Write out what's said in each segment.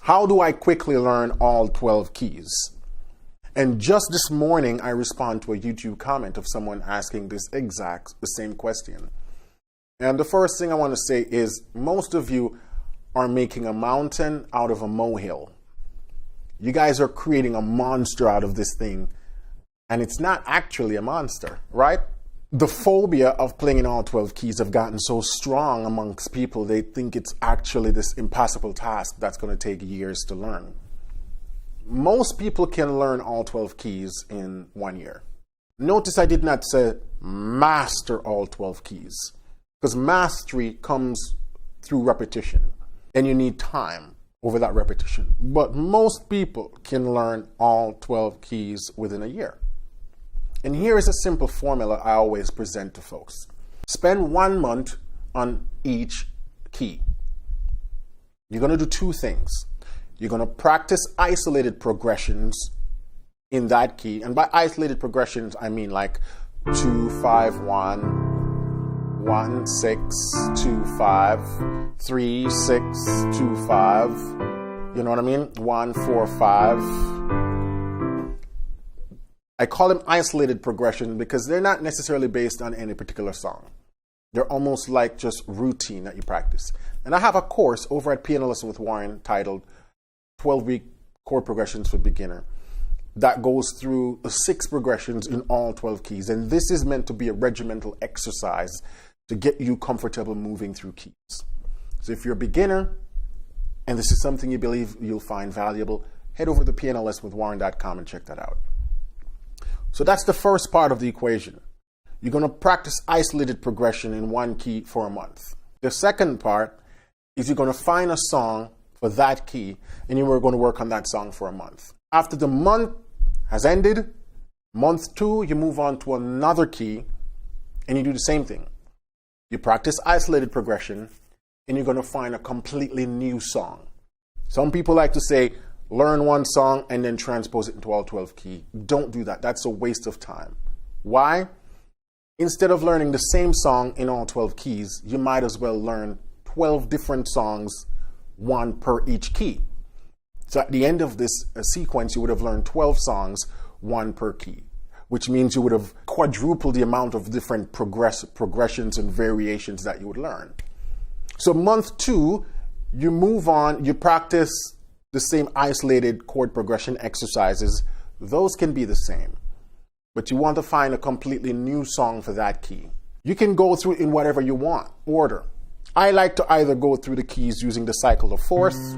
How do I quickly learn all 12 keys? And just this morning, I respond to a YouTube comment of someone asking the same question. And the first thing I want to say is most of you are making a mountain out of a molehill. You guys are creating a monster out of this thing, and it's not actually a monster, right? The phobia of playing in all 12 keys have gotten so strong amongst people, they think it's actually this impossible task that's going to take years to learn. Most people can learn all 12 keys in 1 year. Notice I did not say master all 12 keys, because mastery comes through repetition, and you need time over that repetition. But most people can learn all 12 keys within a year. And here is a simple formula I always present to folks. Spend 1 month on each key. You're going to do two things. You're going to practice isolated progressions in that key. And by isolated progressions, I mean like 2, 5, 1, 1, 6, 2, 5, 3, 6, 2, 5. You know what I mean? 1, 4, 5. I call them isolated progression because they're not necessarily based on any particular song. They're almost like just routine that you practice. And I have a course over at Piano Lesson with Warren titled 12-Week Chord Progressions for Beginner that goes through 6 progressions in all 12 keys. And this is meant to be a regimental exercise to get you comfortable moving through keys. So if you're a beginner and this is something you believe you'll find valuable, head over to pianolessonwithwarren.com and check that out. So that's the first part of the equation. You're going to practice isolated progression in 1 key for a month. The second part is you're going to find a song for that key and you are going to work on that song for a month. After the month has ended, month 2, you move on to another key and you do the same thing. You practice isolated progression and you're going to find a completely new song. Some people like to say, learn one song and then transpose it into all 12 key. Don't do that. That's a waste of time. Why? Instead of learning the same song in all 12 keys, you might as well learn 12 different songs, 1 per each key. So at the end of this sequence, you would have learned 12 songs, 1 per key, which means you would have quadrupled the amount of different progressions and variations that you would learn. So month 2, you move on, you practice the same isolated chord progression exercises. Those can be the same, but you want to find a completely new song for that key. You can go through it in whatever you want, order. I like to either go through the keys using the cycle of fourths.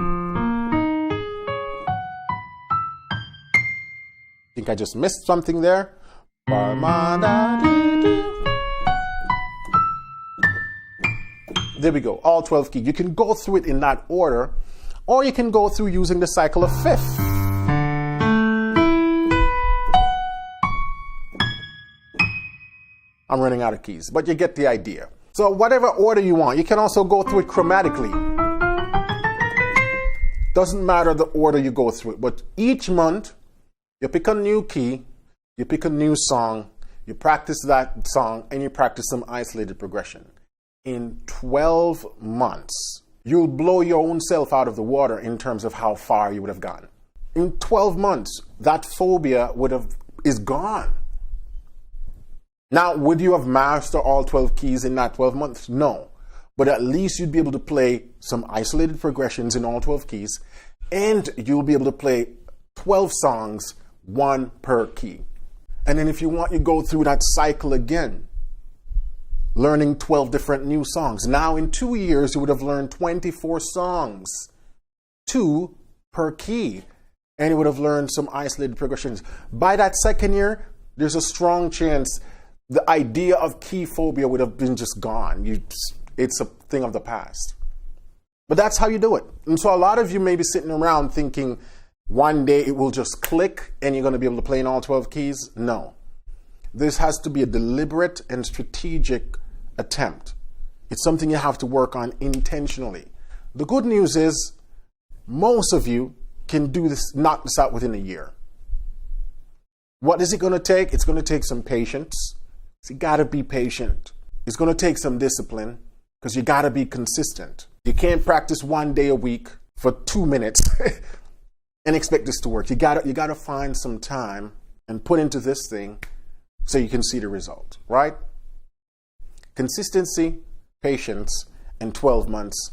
I think I just missed something there. There we go, all 12 keys. You can go through it in that order, or you can go through using the cycle of fifth. I'm running out of keys, but you get the idea. So whatever order you want, you can also go through it chromatically. Doesn't matter the order you go through it, but each month you pick a new key, you pick a new song, you practice that song, and you practice some isolated progression. In 12 months, you'll blow your own self out of the water in terms of how far you would have gone. In 12 months, that phobia is gone. Now, would you have mastered all 12 keys in that 12 months? No. But at least you'd be able to play some isolated progressions in all 12 keys, and you'll be able to play 12 songs, 1 per key. And then if you want, you go through that cycle again, learning 12 different new songs. Now in 2 years, you would have learned 24 songs, 2 per key, and you would have learned some isolated progressions. By that second year, there's a strong chance the idea of key phobia would have been just gone. It's a thing of the past. But that's how you do it. And so a lot of you may be sitting around thinking one day it will just click and you're going to be able to play in all 12 keys. No. This has to be a deliberate and strategic attempt. It's something you have to work on intentionally. The good news is most of you can do this, knock this out within a year. What is it going to take? It's going to take some patience. So you got to be patient. It's going to take some discipline because you got to be consistent. You can't practice 1 day a week for 2 minutes and expect this to work. You gotta find some time and put into this thing so you can see the result, right? Consistency, patience, and 12 months.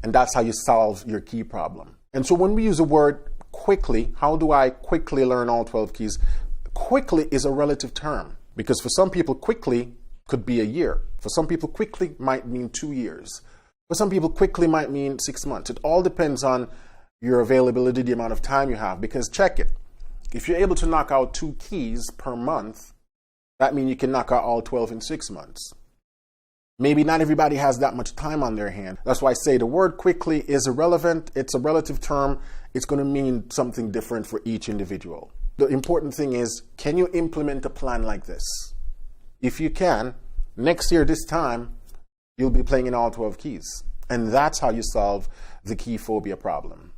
And that's how you solve your key problem. And so when we use the word quickly, how do I quickly learn all 12 keys? Quickly is a relative term, because for some people, quickly could be a year. For some people, quickly might mean 2 years. For some people, quickly might mean 6 months. It all depends on your availability, the amount of time you have. Because check it, if you're able to knock out 2 keys per month, that means you can knock out all 12 in 6 months. Maybe not everybody has that much time on their hand. That's why I say the word quickly is irrelevant. It's a relative term. It's going to mean something different for each individual. The important thing is, can you implement a plan like this? If you can, next year this time, you'll be playing in all 12 keys. And that's how you solve the key phobia problem.